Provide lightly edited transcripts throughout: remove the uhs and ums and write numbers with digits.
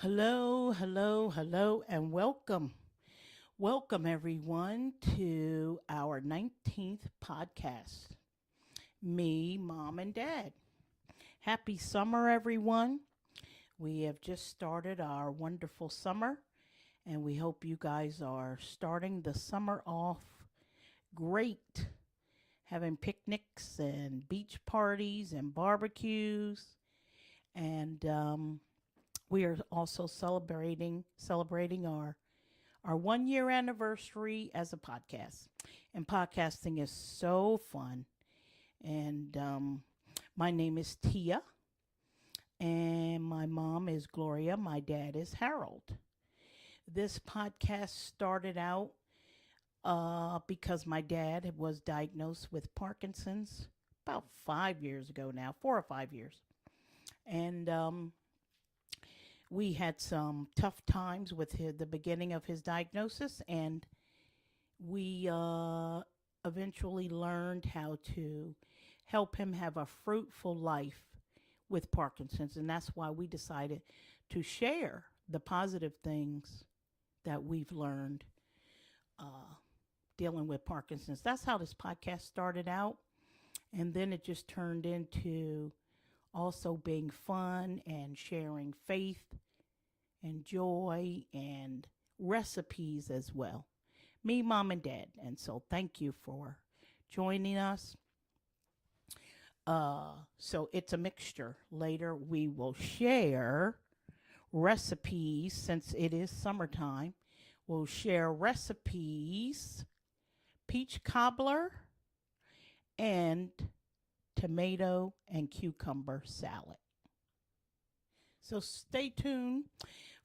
Hello, hello, hello, and welcome. Welcome, everyone, to our 19th podcast. Me, Mom, and Dad. Happy summer, everyone. We have just started our wonderful summer, and we hope you guys are starting the summer off great, having picnics and beach parties and barbecues. And we are also celebrating our 1 year anniversary as a podcast. And podcasting is so fun. And my name is Tia, and my mom is Gloria. My dad is Harold. This podcast started out because my dad was diagnosed with Parkinson's about 5 years ago now, 4 or 5 years. And we had some tough times with the beginning of his diagnosis, and we eventually learned how to help him have a fruitful life with Parkinson's. And that's why we decided to share the positive things that we've learned dealing with Parkinson's. That's how this podcast started out. And then it just turned into also being fun and sharing faith and joy and recipes as well. Me, Mom, and Dad. And so thank you for joining us. So it's a mixture. Later we will share recipes since it is summertime. We'll share recipes, peach cobbler, and tomato and cucumber salad. So stay tuned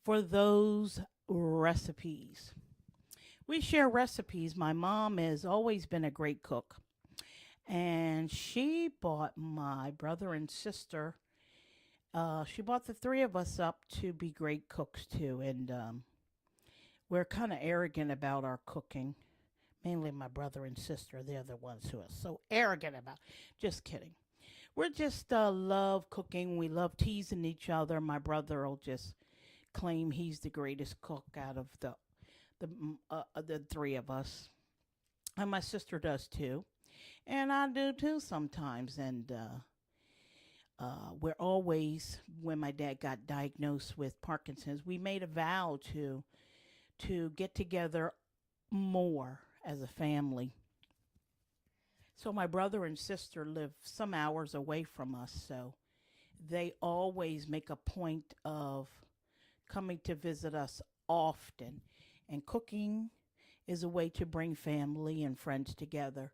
for those recipes. We share recipes. My mom has always been a great cook, and she brought my brother and sister. She brought the three of us up to be great cooks too, and we're kind of arrogant about our cooking. Mainly my brother and sister. They're the ones who are so arrogant about. Just kidding. We're just love cooking. We love teasing each other. My brother will just claim he's the greatest cook out of the three of us, and my sister does too, and I do too sometimes. And we're always, when my dad got diagnosed with Parkinson's, we made a vow to get together more as a family. So my brother and sister live some hours away from us, so they always make a point of coming to visit us often. And cooking is a way to bring family and friends together.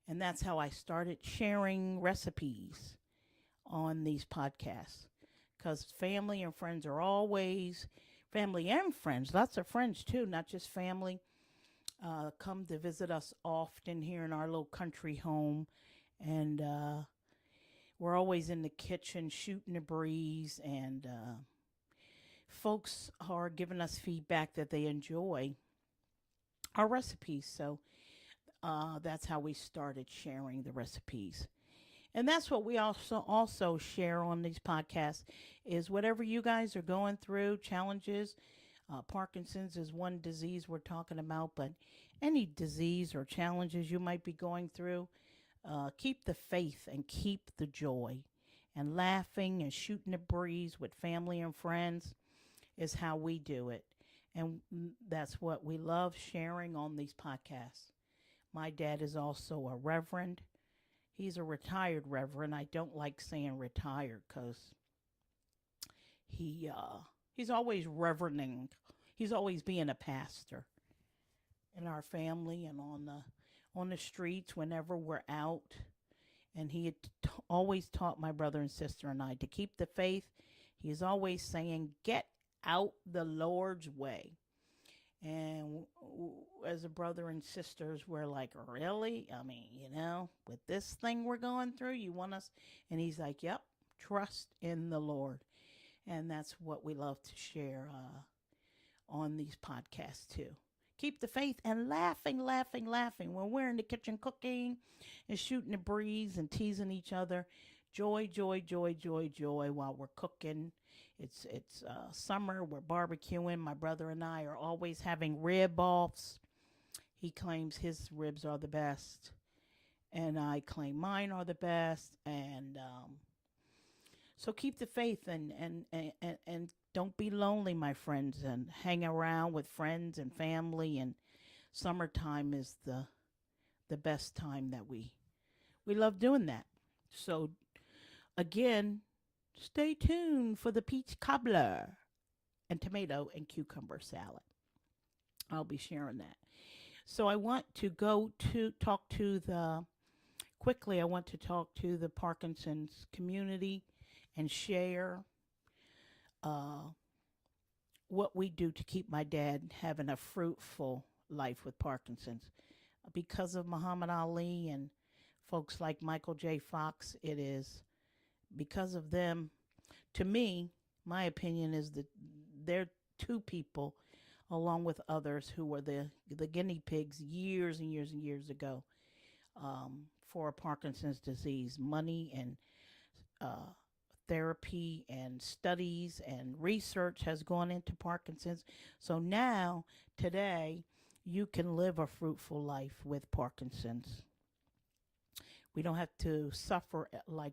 And that's how I started sharing recipes on these podcasts. Because family and friends are always, family and friends, lots of friends too, not just family, come to visit us often here in our little country home. And we're always in the kitchen shooting the breeze. And folks are giving us feedback that they enjoy our recipes. So that's how we started sharing the recipes. And that's what we also share on these podcasts is whatever you guys are going through, challenges. Parkinson's is one disease we're talking about, but any disease or challenges you might be going through, keep the faith and keep the joy. And laughing and shooting the breeze with family and friends is how we do it. And that's what we love sharing on these podcasts. My dad is also a reverend. He's a retired reverend. I don't like saying retired because he's always reverending. He's always being a pastor in our family and on the streets whenever we're out. And he had always taught my brother and sister and I to keep the faith. He's always saying, get out the Lord's way. And as a brother and sisters, we're like, really? I mean, with this thing we're going through, you want us? And he's like, yep, trust in the Lord. And that's what we love to share on these podcasts too. Keep the faith and laughing when we're in the kitchen cooking and shooting the breeze and teasing each other. Joy, joy, joy, joy, joy while we're cooking It's summer. We're barbecuing. My brother and I are always having rib offs. He claims his ribs are the best, and I claim mine are the best. And so keep the faith and don't be lonely, my friends, and hang around with friends and family. And summertime is the best time that we love doing that. So again, stay tuned for the peach cobbler and tomato and cucumber salad. I'll be sharing that. So I want to go to talk to the quickly. I want to talk to the Parkinsons community and share uh, what we do to keep my dad having a fruitful life with Parkinson's. Because of Muhammad Ali and folks like Michael J. Fox, it is because of them. To me, my opinion is that they're two people, along with others, who were the guinea pigs years and years and years ago for Parkinson's disease. Money and uh, therapy and studies and research has gone into Parkinson's. So now, today, you can live a fruitful life with Parkinson's. We don't have to suffer like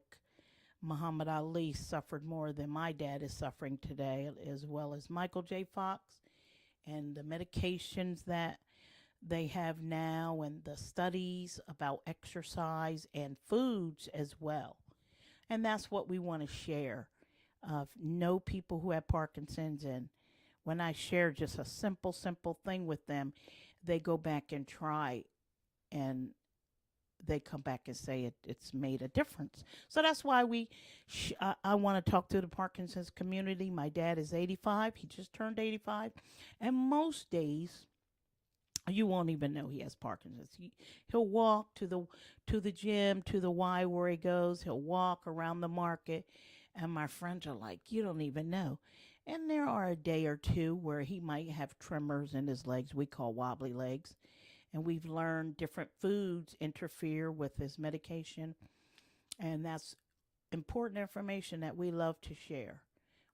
Muhammad Ali suffered more than my dad is suffering today, as well as Michael J. Fox, and the medications that they have now, and the studies about exercise and foods as well. And that's what we want to share. Know people who have Parkinson's, and when I share just a simple thing with them, they go back and try, and they come back and say it's made a difference. So that's why I want to talk to the Parkinson's community. My dad is 85. He just turned 85. And most days, you won't even know he has Parkinson's. He'll walk to the gym, to the Y where he goes. He'll walk around the market. And my friends are like, you don't even know. And there are a day or two where he might have tremors in his legs. We call wobbly legs. And we've learned different foods interfere with his medication. And that's important information that we love to share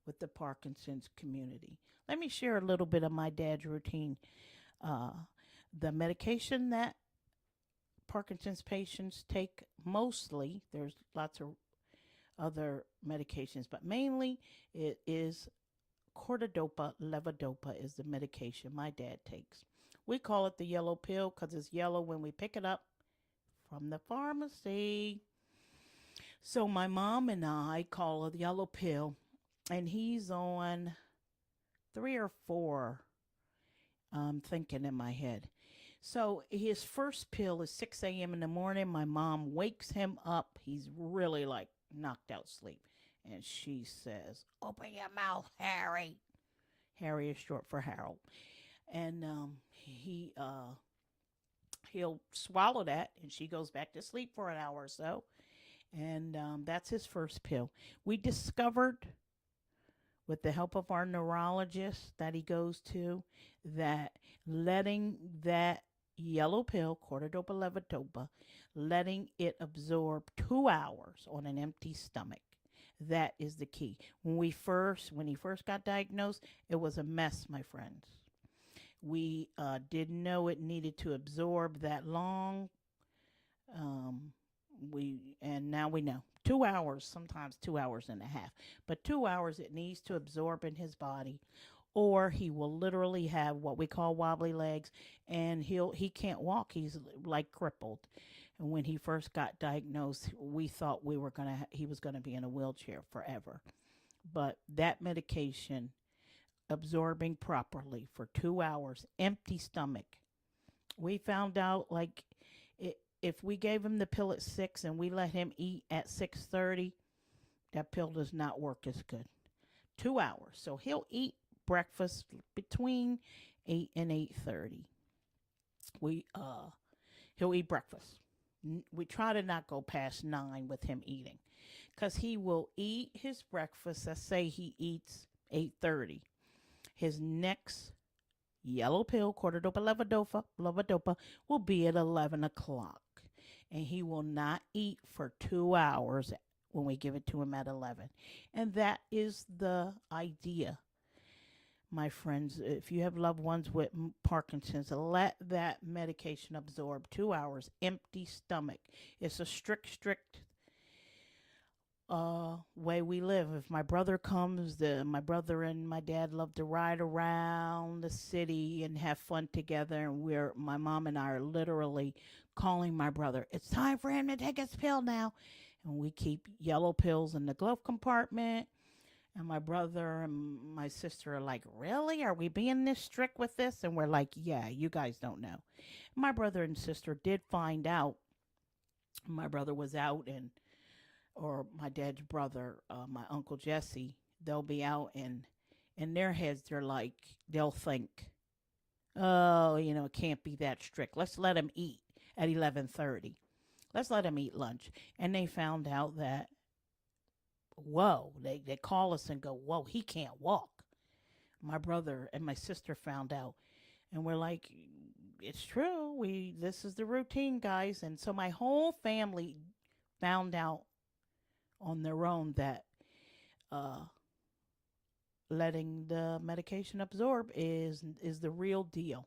with the Parkinson's community. Let me share a little bit of my dad's routine. Uh, the medication that Parkinson's patients take mostly, there's lots of other medications, but mainly it is cortidopa levodopa is the medication my dad takes. We call it the yellow pill because it's yellow when we pick it up from the pharmacy. So my mom and I call it the yellow pill, and he's on 3 or 4. I'm thinking in my head. So his first pill is 6 a.m. in the morning. My mom wakes him up. He's really like knocked out sleep. And she says, "Open your mouth, Harry." Harry is short for Harold. And he'll swallow that, and she goes back to sleep for an hour or so. And that's his first pill. We discovered, with the help of our neurologist that he goes to, that letting that yellow pill, cortidopa levodopa, letting it absorb 2 hours on an empty stomach. That is the key. When he first got diagnosed, it was a mess, my friends. We didn't know it needed to absorb that long. And now we know 2 hours, sometimes 2 hours and a half, but 2 hours it needs to absorb in his body, or he will literally have what we call wobbly legs, and he can't walk. He's like crippled. And when he first got diagnosed, we thought he was gonna be in a wheelchair forever. But that medication, absorbing properly for 2 hours, empty stomach, we found out like if we gave him the pill at 6 and we let him eat at 6:30, that pill does not work as good. 2 hours. So he'll eat breakfast between 8 and 8:30. He'll eat breakfast. We try to not go past 9 with him eating, because he will eat his breakfast. Let's say he eats 8:30. His next yellow pill, cortidopa levodopa, will be at 11 o'clock. And he will not eat for 2 hours when we give it to him at 11. And that is the idea, my friends. If you have loved ones with Parkinson's, let that medication absorb 2 hours, empty stomach. It's a strict way we live. If my brother comes, my brother and my dad love to ride around the city and have fun together. And my mom and I are literally calling my brother. It's time for him to take his pill now. And we keep yellow pills in the glove compartment. And my brother and my sister are like, really? Are we being this strict with this? And we're like, yeah, you guys don't know. My brother and sister did find out. My brother was out, and or my dad's brother, my uncle Jesse, they'll be out, and in their heads they're like, they'll think, oh, it can't be that strict. Let's let him eat at 11:30. Let's let him eat lunch. And they found out that, whoa, they call us and go, whoa, he can't walk. My brother and my sister found out, and we're like, it's true. This is the routine, guys. And so my whole family found out on their own that letting the medication absorb is the real deal.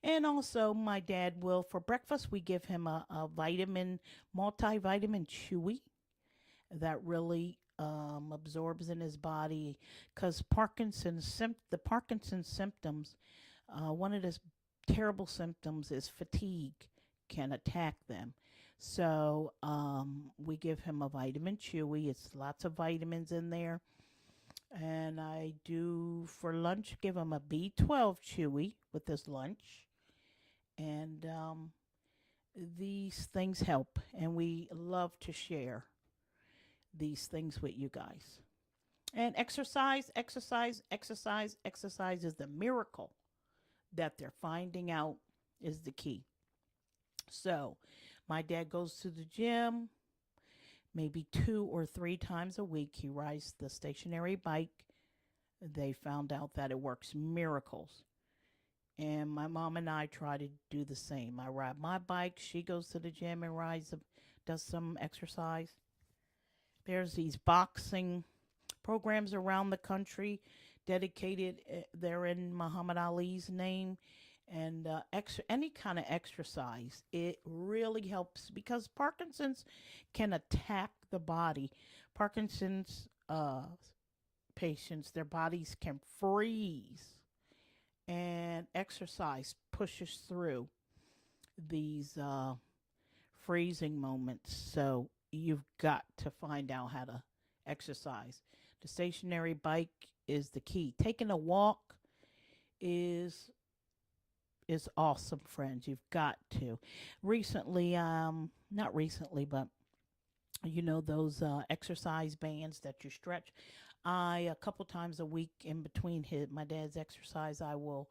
And also, my dad will, for breakfast, we give him a multivitamin chewy that really absorbs in his body, because the Parkinson's symptoms, one of the terrible symptoms is fatigue can attack them. So we give him a vitamin chewy. It's lots of vitamins in there. And I do, for lunch, give him a B12 chewy with his lunch. And these things help. And we love to share these things with you guys. And exercise is the miracle that they're finding out is the key. So my dad goes to the gym maybe 2 or 3 times a week. He rides the stationary bike. They found out that it works miracles. And my mom and I try to do the same. I ride my bike. She goes to the gym and does some exercise. There's these boxing programs around the country dedicated. They're in Muhammad Ali's name. And any kind of exercise, it really helps, because Parkinson's can attack the body. Parkinson's patients, their bodies can freeze, and exercise pushes through these freezing moments. So you've got to find out how to exercise. The stationary bike is the key. Taking a walk is awesome, friends. You've got to. Recently, not recently, but those exercise bands that you stretch. A couple times a week in between my dad's exercise, I will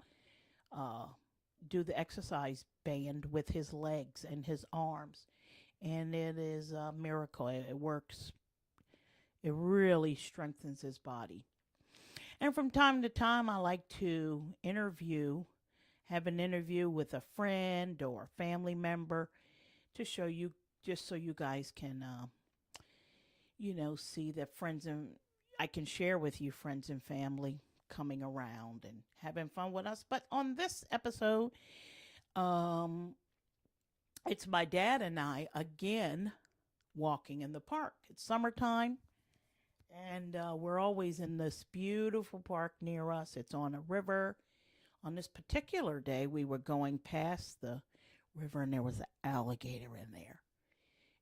do the exercise band with his legs and his arms. And it is a miracle. It works. It really strengthens his body. And from time to time, I like to have an interview with a friend or a family member to show you, just so you guys can, see that I can share with you friends and family coming around and having fun with us. But on this episode, it's my dad and I again walking in the park. It's summertime, and we're always in this beautiful park near us. It's on a river. On this particular day, we were going past the river, and there was an alligator in there.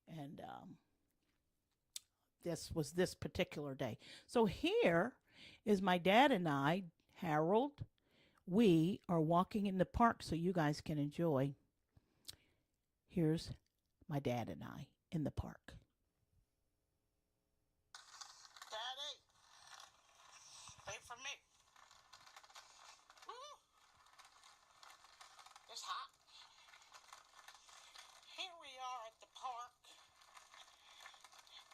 And this particular day. So here is my dad and I, Harold. We are walking in the park so you guys can enjoy. Here's my dad and I in the park. Daddy, wait for me. Woo. It's hot. Here we are at the park.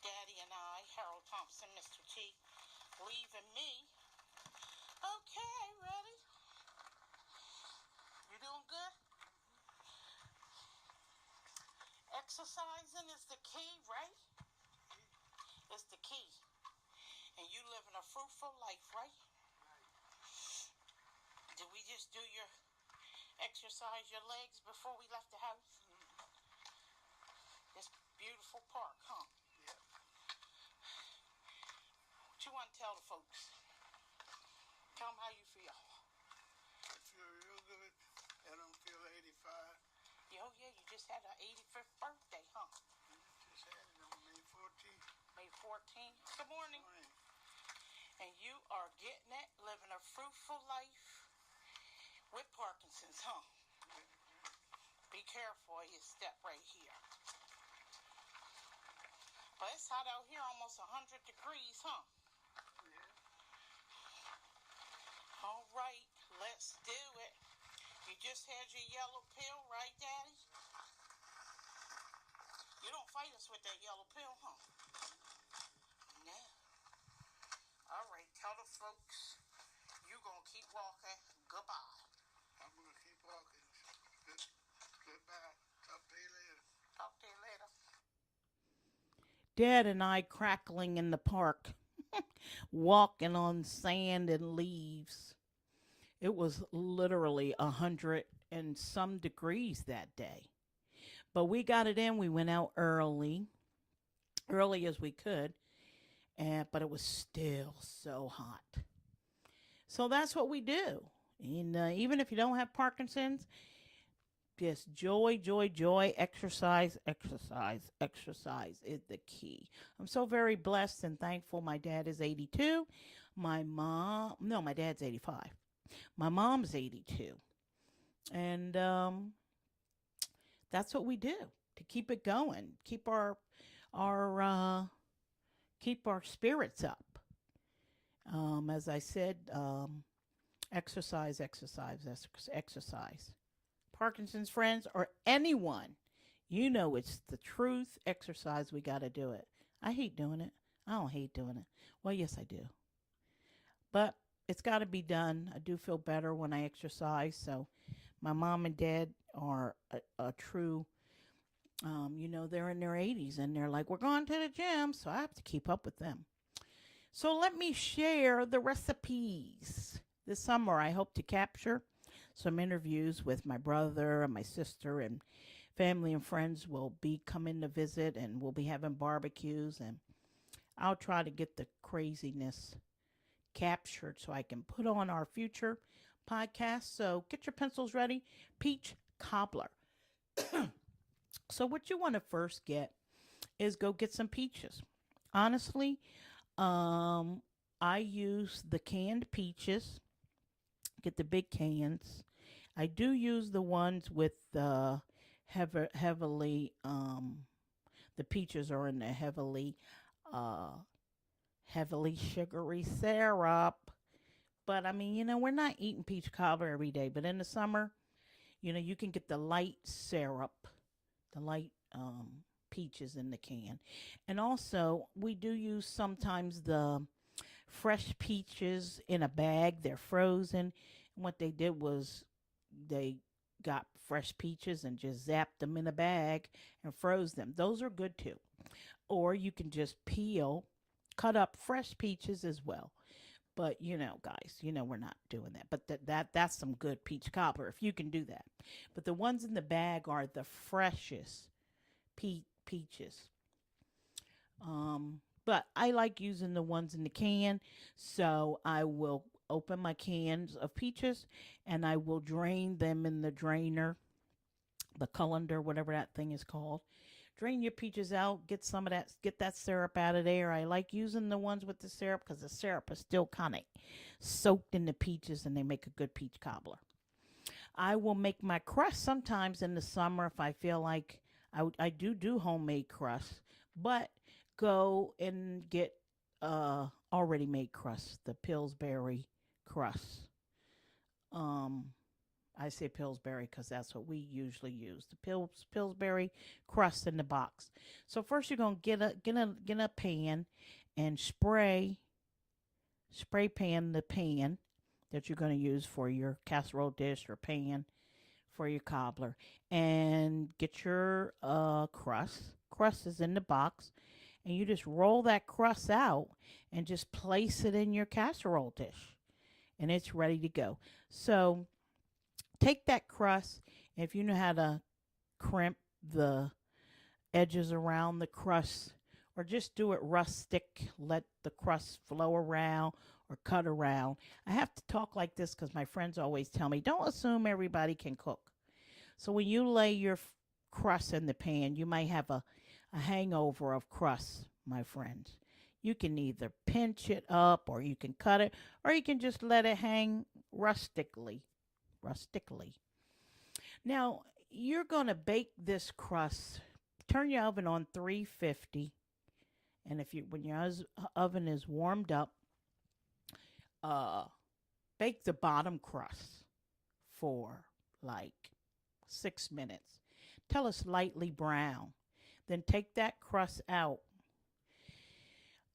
Daddy and I, Harold Thompson, Mr. T, leaving me. Okay, ready? You doing good? Exercising is the key, right? the key. And you living a fruitful life, right? Did we just do your exercise your legs before we left the house? This beautiful park, huh? Yep. What you want to tell the folks? Tell them how you feel. I feel real good. I don't feel 85. Oh yeah, you just had an 85th birthday, huh? Just had it on May 14th. May 14th. Good morning. And you are getting it, living a fruitful life with Parkinson's, huh? Be careful, you step right here. But it's hot out here, almost 100 degrees, huh? Yeah. All right, let's do it. You just had your yellow pill, right, Daddy? You don't fight us with that yellow pill, huh? No. All right, tell the folks you gonna keep walking. Goodbye. I'm going to keep walking. Goodbye. Talk to you later. Talk to you later. Dad and I crackling in the park, walking on sand and leaves. It was literally 100 and some degrees that day. But we got it in. We went out early as we could, but it was still so hot. So that's what we do. And even if you don't have Parkinson's, just joy, joy, joy, exercise, exercise, exercise is the key. I'm so very blessed and thankful. My dad is 82. My dad's 85. My mom's 82. And that's what we do to keep it going, keep our spirits up. As I said, exercise, exercise, exercise. Parkinson's friends or anyone, you know it's the truth. Exercise, we got to do it. I hate doing it. I don't hate doing it. Well, yes, I do. But it's got to be done. I do feel better when I exercise. So my mom and dad are a true, they're in their 80s and they're like, we're going to the gym. So I have to keep up with them. So let me share the recipes. This summer, I hope to capture some interviews with my brother and my sister, and family and friends will be coming to visit, and we'll be having barbecues, and I'll try to get the craziness captured so I can put on our future podcast. So get your pencils ready. Peach cobbler. So what you want to first get is go get some peaches. Honestly, I use the canned peaches. Get the big cans. I do use the ones with the heavily, the peaches are in the heavily sugary syrup. But I mean, we're not eating peach cobbler every day. But in the summer, you can get the light syrup, the light peaches in the can. And also, we do use sometimes the fresh peaches in a bag. They're frozen. And what they did was they got fresh peaches and just zapped them in a bag and froze them. Those are good too. Or you can just cut up fresh peaches as well. But guys, we're not doing that. But that's some good peach cobbler if you can do that. But the ones in the bag are the freshest peaches. But I like using the ones in the can. So I will open my cans of peaches and I will drain them in the drainer, the colander, whatever that thing is called. Drain your peaches out, get that syrup out of there. I like using the ones with the syrup because the syrup is still kind of soaked in the peaches and they make a good peach cobbler. I will make my crust sometimes in the summer if I feel like I do homemade crust, but go and get already made crust, the Pillsbury Crust. I say Pillsbury because that's what we usually use. The Pillsbury Crust in the box. So first you're gonna get a pan and spray pan the pan that you're gonna use for your casserole dish or pan for your cobbler, and get your crust. Crust is in the box, and you just roll that crust out and just place it in your casserole dish, and it's ready to go. So take that crust, if you know how to crimp the edges around the crust, or just do it rustic, let the crust flow around or cut around. I have to talk like this because my friends always tell me, don't assume everybody can cook. So when you lay your crust in the pan, you might have a hangover of crust, my friends. You can either pinch it up, or you can cut it, or you can just let it hang rustically. Rustically. Now, you're going to bake this crust. Turn your oven on 350, and if you when your oven is warmed up, uh bake the bottom crust for like 6 minutes till it's lightly brown. Then take that crust out,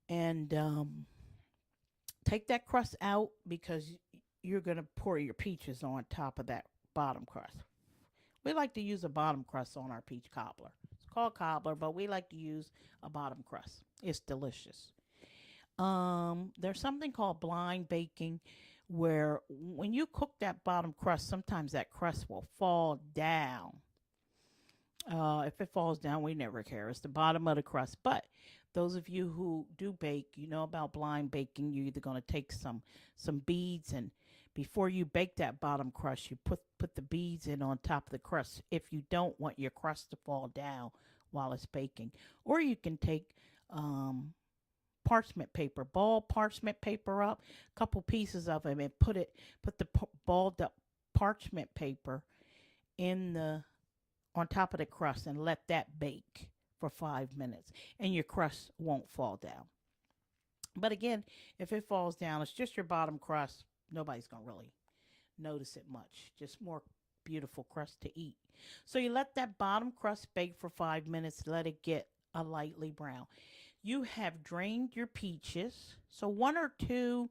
and take that crust out because you're going to pour your peaches on top of that bottom crust. We like to use a bottom crust on our peach cobbler. It's called cobbler, but we like to use a bottom crust. It's delicious. There's something called blind baking, where when you cook that bottom crust, sometimes that crust will fall down. If it falls down, we never care. It's the bottom of the crust. But those of you who do bake, you know about blind baking. You're either going to take some beads, and before you bake that bottom crust, you put the beads in on top of the crust if you don't want your crust to fall down while it's baking. Or you can take parchment paper, ball parchment paper up, a couple pieces of it, and put the balled up parchment paper in the on top of the crust and let that bake for 5 minutes, and your crust won't fall down. But again, if it falls down, it's just your bottom crust. Nobody's going to really notice it much. Just more beautiful crust to eat. So you let that bottom crust bake for 5 minutes. Let it get a lightly brown. You have drained your peaches. So 2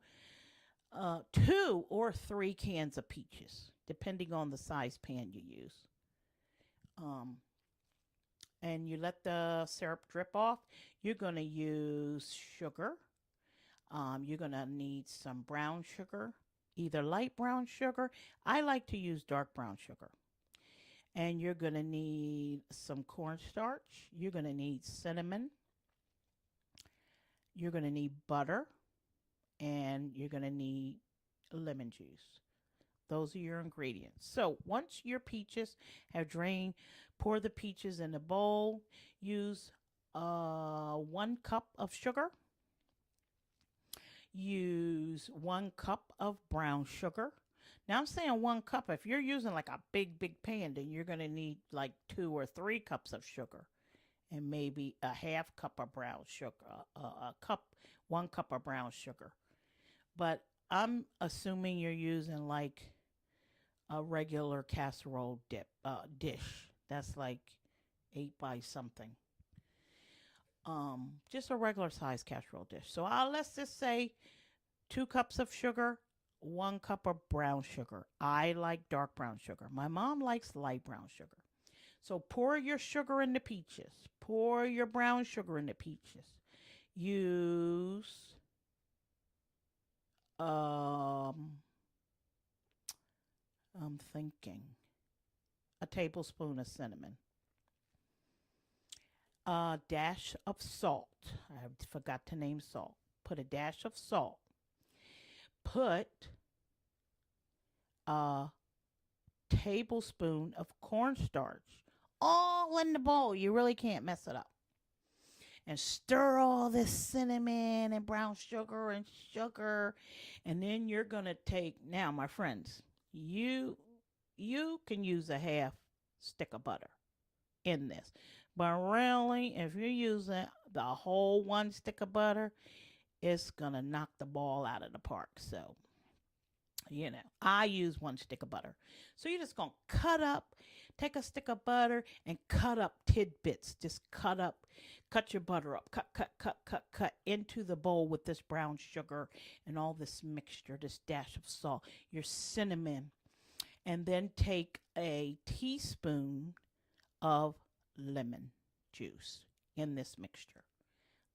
or 3 cans of peaches, depending on the size pan you use. And you let the syrup drip off. You're going to use sugar. You're going to need some brown sugar, either light brown sugar. I like to use dark brown sugar. And you're going to need some cornstarch. You're going to need cinnamon. You're going to need butter. And you're going to need lemon juice. Those are your ingredients. So once your peaches have drained, pour the peaches in a bowl. Use 1 cup of sugar. Use 1 cup of brown sugar. Now I'm saying 1 cup. If you're using like a big pan, then you're going to need like 2 or 3 cups of sugar, and maybe a half cup of brown sugar, 1 cup of brown sugar. But I'm assuming you're using like a regular casserole dish. That's like 8 by something. Just a regular size casserole dish. So let's just say 2 cups of sugar, 1 cup of brown sugar. I like dark brown sugar. My mom likes light brown sugar. So pour your sugar in the peaches. Pour your brown sugar in the peaches. Use I'm thinking a tablespoon of cinnamon. A dash of salt. I forgot to name salt. Put a dash of salt. Put a tablespoon of cornstarch all in the bowl. You really can't mess it up. And stir all this cinnamon and brown sugar and sugar. And then you're going to take, now my friends, you can use a half stick of butter in this. But really, if you're using the whole 1 stick of butter, it's going to knock the ball out of the park. So, I use 1 stick of butter. So you're just going to take a stick of butter and cut up tidbits. Just cut your butter up. Cut into the bowl with this brown sugar and all this mixture, this dash of salt, your cinnamon. And then take a teaspoon of lemon juice in this mixture.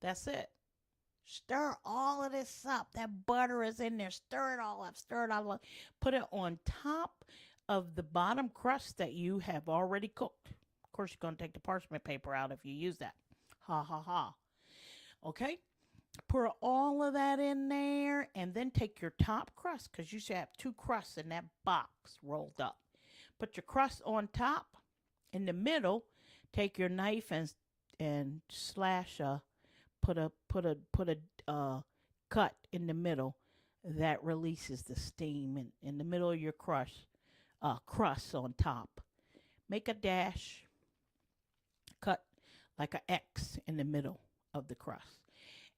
That's it. Stir all of this up. That butter is in there. Stir it all up. Stir it all up. Put it on top of the bottom crust that you have already cooked. Of course, you're going to take the parchment paper out if you use that. Ha ha ha. Okay? Pour all of that in there and then take your top crust, because you should have two crusts in that box rolled up. Put your crust on top. In the middle, take your knife and slash put a cut in the middle that releases the steam in the middle of your crust on top. Make a dash, cut like an X in the middle of the crust.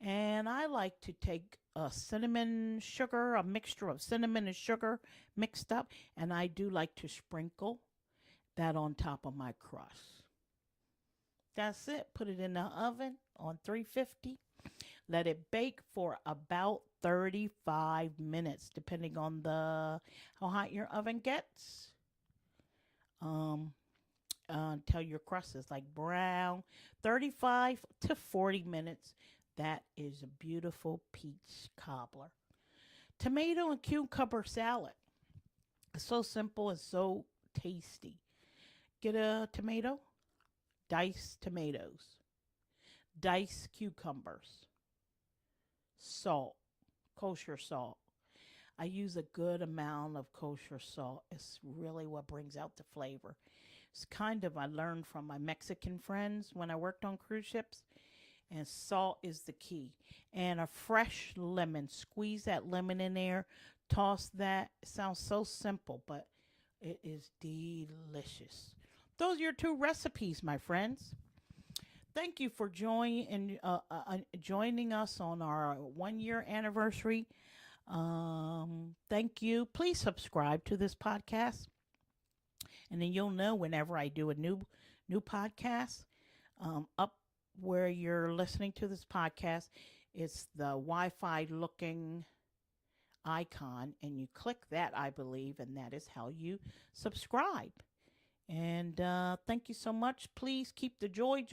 And I like to take a cinnamon sugar, a mixture of cinnamon and sugar mixed up, and I do like to sprinkle that on top of my crust. That's it. Put it in the oven on 350. Let it bake for about 35 minutes, depending on how hot your oven gets. Until your crust is like brown. 35 to 40 minutes. That is a beautiful peach cobbler. Tomato and cucumber salad. It's so simple and so tasty. Get a tomato, dice tomatoes, dice cucumbers, salt, kosher salt. I use a good amount of kosher salt. It's really what brings out the flavor. It's kind of, I learned from my Mexican friends when I worked on cruise ships. And salt is the key. And a fresh lemon. Squeeze that lemon in there. Toss that. It sounds so simple, but it is delicious. Those are your two recipes, my friends. Thank you for joining us on our 1-year anniversary. Thank you. Please subscribe to this podcast, and then you'll know whenever I do a new podcast. Up where you're listening to this podcast, it's the Wi-Fi looking icon, and you click that, I believe, and that is how you subscribe. And thank you so much. Please keep the joy,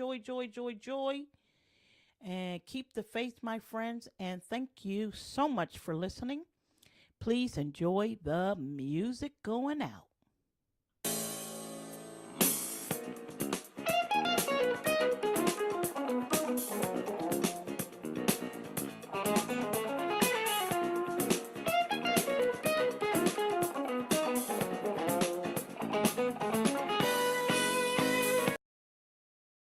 and keep the faith, my friends. And thank you so much for listening. Please enjoy the music going out.